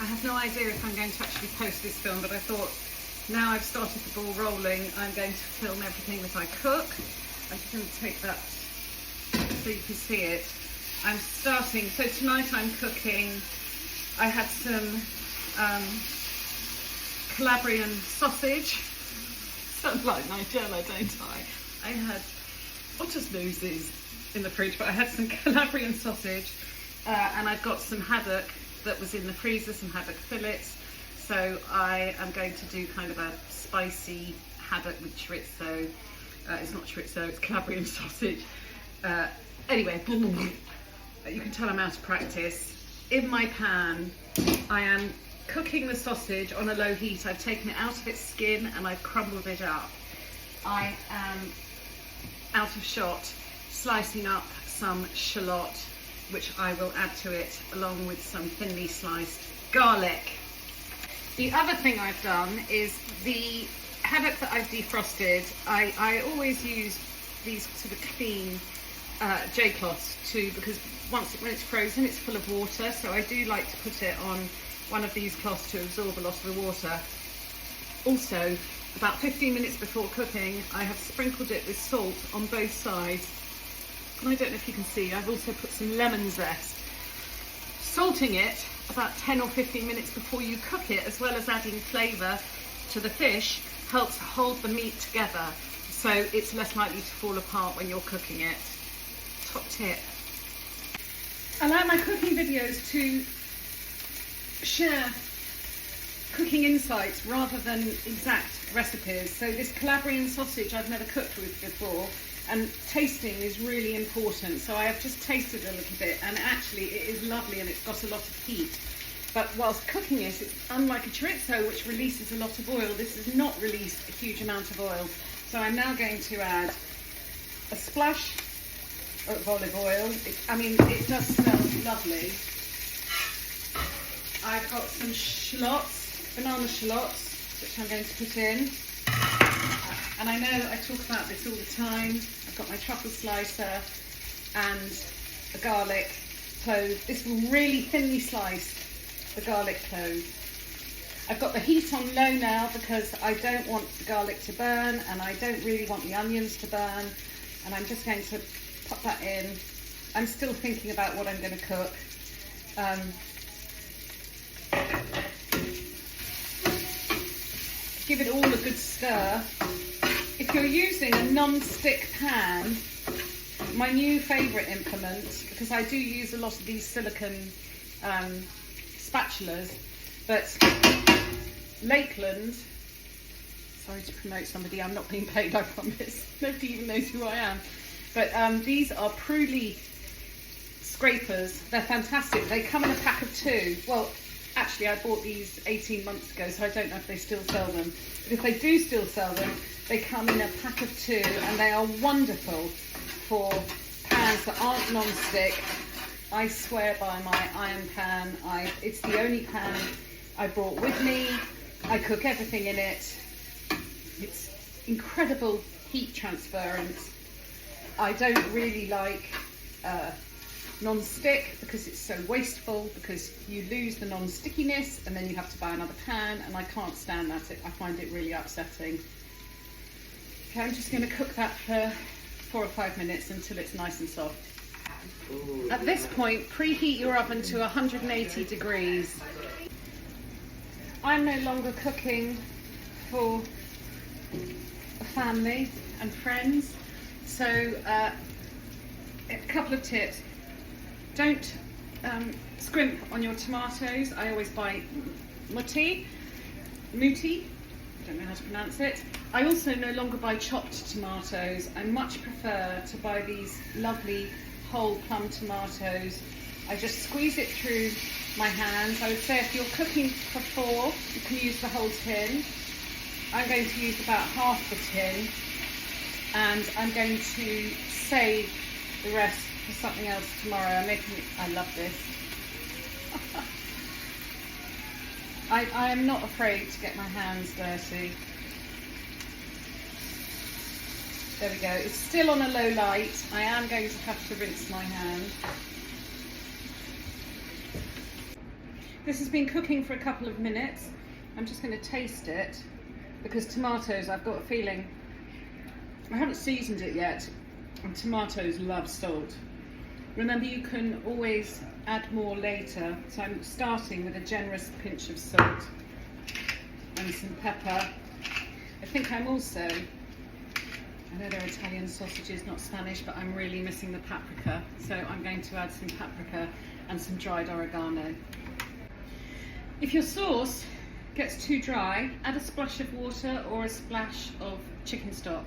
I have no idea if I'm going to actually post this film, but I thought now I've started the ball rolling, I'm going to film everything that I cook. I'm just going to take that so you can see it. I'm starting, so tonight I'm cooking, I had some Calabrian sausage. Sounds like Nigella, don't I? I had otters' noses in the fridge, but I had some Calabrian sausage and I've got some haddock that was in the freezer, some haddock fillets. So I am going to do kind of a spicy haddock with chorizo. It's not chorizo, it's Calabrian sausage. Anyway, you can tell I'm out of practice. In my pan, I am cooking the sausage on a low heat. I've taken it out of its skin and I've crumbled it up. I am, out of shot, slicing up some shallot, which I will add to it, along with some thinly sliced garlic. The other thing I've done is the haddock that I've defrosted. I always use these sort of clean J-cloths too, because when it's frozen, it's full of water. So I do like to put it on one of these cloths to absorb a lot of the water. Also, about 15 minutes before cooking, I have sprinkled it with salt on both sides. And I don't know if you can see, I've also put some lemon zest. Salting it about 10 or 15 minutes before you cook it, as well as adding flavour to the fish, helps hold the meat together, so it's less likely to fall apart when you're cooking it. Top tip. I like my cooking videos to share cooking insights rather than exact recipes. So this Calabrian sausage I've never cooked with before, and tasting is really important. So I have just tasted a little bit, and actually it is lovely and it's got a lot of heat. But whilst cooking it, it's unlike a chorizo, which releases a lot of oil. This does not release a huge amount of oil. So I'm now going to add a splash of olive oil. It does smell lovely. I've got some shallots, banana shallots, which I'm going to put in. And I know I talk about this all the time. I've got my truffle slicer and the garlic clove. This will really thinly slice the garlic clove. I've got the heat on low now because I don't want the garlic to burn and I don't really want the onions to burn. And I'm just going to pop that in. I'm still thinking about what I'm going to cook. Give it all a good stir. If you're using a non-stick pan, my new favourite implement, because I do use a lot of these silicone spatulas, but Lakeland, sorry to promote somebody, I'm not being paid, I promise, nobody even knows who I am, but these are Pruli scrapers. They're fantastic. They come in a pack of 2. Well, actually I bought these 18 months ago, so I don't know if they still sell them, but if they do still sell them, they come in a pack of 2 and they are wonderful for pans that aren't non-stick. I swear by my iron pan. It's the only pan I brought with me. I cook everything in it. It's incredible heat transference. I don't really like non-stick because it's so wasteful, because you lose the non-stickiness and then you have to buy another pan, and I can't stand that. I find it really upsetting. Okay, I'm just going to cook that for 4 or 5 minutes until it's nice and soft. Ooh. At this point, preheat your oven to 180 degrees. I'm no longer cooking for a family and friends, so a couple of tips. Don't scrimp on your tomatoes. I always buy muti, I don't know how to pronounce it. I also no longer buy chopped tomatoes. I much prefer to buy these lovely whole plum tomatoes. I just squeeze it through my hands. I would say if you're cooking for 4, you can use the whole tin. I'm going to use about half the tin, and I'm going to save the rest for something else tomorrow. I love this. I am not afraid to get my hands dirty. There we go. It's still on a low light. I am going to have to rinse my hand. This has been cooking for a couple of minutes. I'm just going to taste it because tomatoes, I've got a feeling, I haven't seasoned it yet, and tomatoes love salt. Remember, you can always add more later, so I'm starting with a generous pinch of salt and some pepper. I think I'm also, I know they're Italian sausages, not Spanish, but I'm really missing the paprika, so I'm going to add some paprika and some dried oregano. If your sauce gets too dry, add a splash of water or a splash of chicken stock.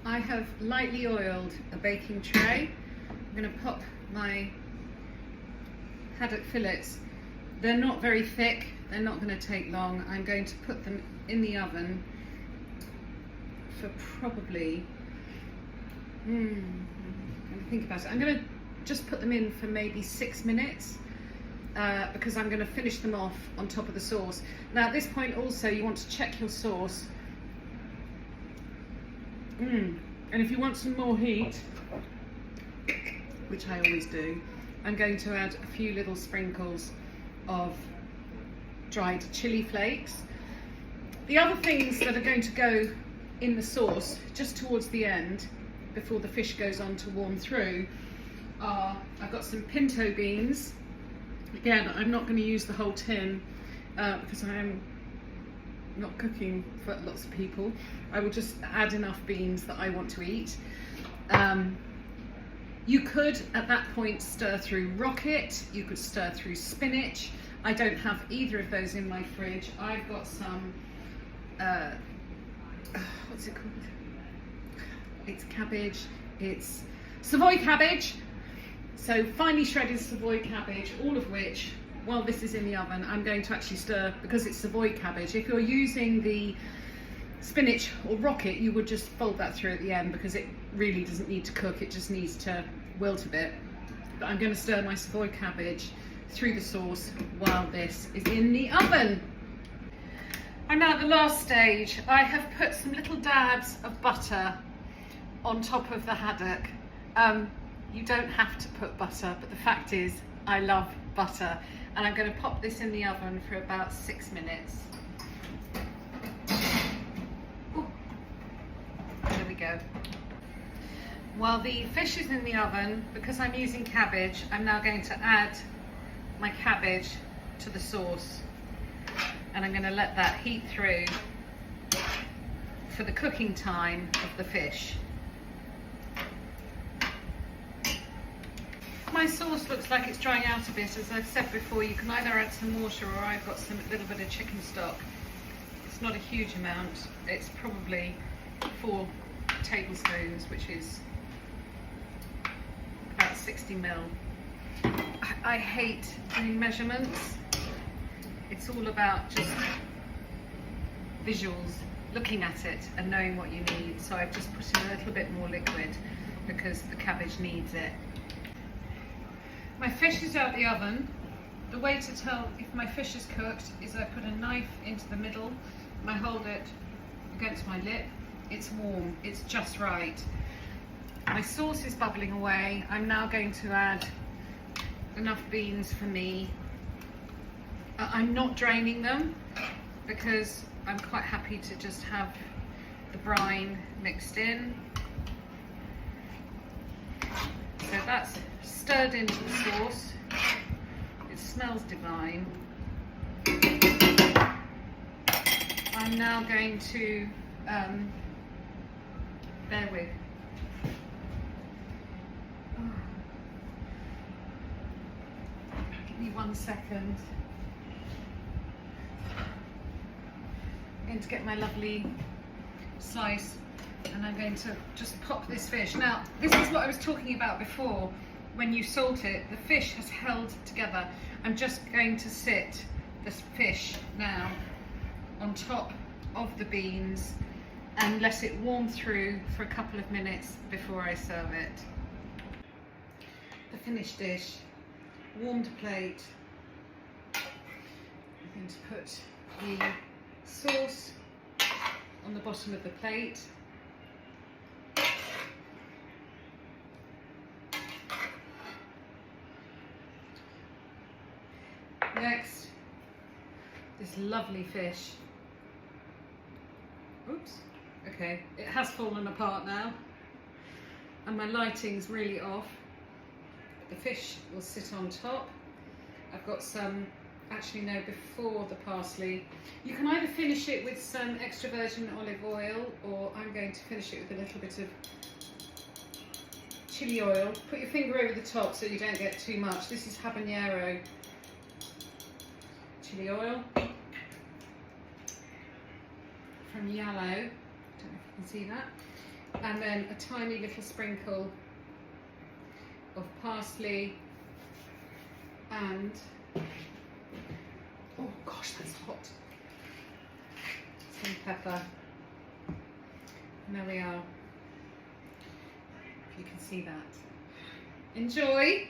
I have lightly oiled a baking tray. I'm going to pop my haddock fillets. They're not very thick, they're not going to take long. I'm going to put them in the oven for probably, think about it. I'm going to just put them in for maybe 6 minutes. Because I'm going to finish them off on top of the sauce. Now at this point also you want to check your sauce. And if you want some more heat, which I always do, I'm going to add a few little sprinkles of dried chili flakes. The other things that are going to go in the sauce just towards the end, before the fish goes on to warm through, are, I've got some pinto beans. Again, I'm not going to use the whole tin because I am not cooking for lots of people. I will just add enough beans that I want to eat. You could at that point stir through rocket, you could stir through spinach. I don't have either of those in my fridge. I've got some, what's it called? It's cabbage, it's Savoy cabbage. So finely shredded Savoy cabbage, all of which, while this is in the oven, I'm going to actually stir because it's Savoy cabbage. If you're using the spinach or rocket, you would just fold that through at the end because it really doesn't need to cook, it just needs to wilt a bit. But I'm going to stir my Savoy cabbage through the sauce while this is in the oven. I'm now at the last stage. I have put some little dabs of butter on top of the haddock. You don't have to put butter, but the fact is I love butter, and I'm going to pop this in the oven for about 6 minutes. Ooh. There we go. While the fish is in the oven, because I'm using cabbage, I'm now going to add my cabbage to the sauce, and I'm going to let that heat through for the cooking time of the fish. My sauce looks like it's drying out a bit. As I've said before, you can either add some water or I've got some little bit of chicken stock. It's not a huge amount. It's probably 4 tablespoons, which is about 60 ml. I hate doing measurements. It's all about just visuals, looking at it and knowing what you need. So I've just put in a little bit more liquid because the cabbage needs it. My fish is out the oven. The way to tell if my fish is cooked is I put a knife into the middle and I hold it against my lip. It's warm, it's just right. My sauce is bubbling away. I'm now going to add enough beans for me. I'm not draining them because I'm quite happy to just have the brine mixed in. So that's stirred into the sauce. It smells divine. I'm now going to, bear with. Give me 1 second. I'm going to get my lovely slice and I'm going to just pop this fish. Now, this is what I was talking about before. When you salt it, the fish has held together. I'm just going to sit this fish now on top of the beans and let it warm through for a couple of minutes before I serve it. The finished dish, warmed plate. I'm going to put the sauce on the bottom of the plate. Next, this lovely fish. Oops. Okay, it has fallen apart now, and my lighting's really off. The fish will sit on top. I've got some, actually no, before the parsley. You can either finish it with some extra virgin olive oil, or I'm going to finish it with a little bit of chili oil. Put your finger over the top so you don't get too much. This is habanero chili oil from Yellow. I don't know if you can see that. And then a tiny little sprinkle of parsley and, oh gosh, that's hot, some pepper. And there we are, if you can see that. Enjoy!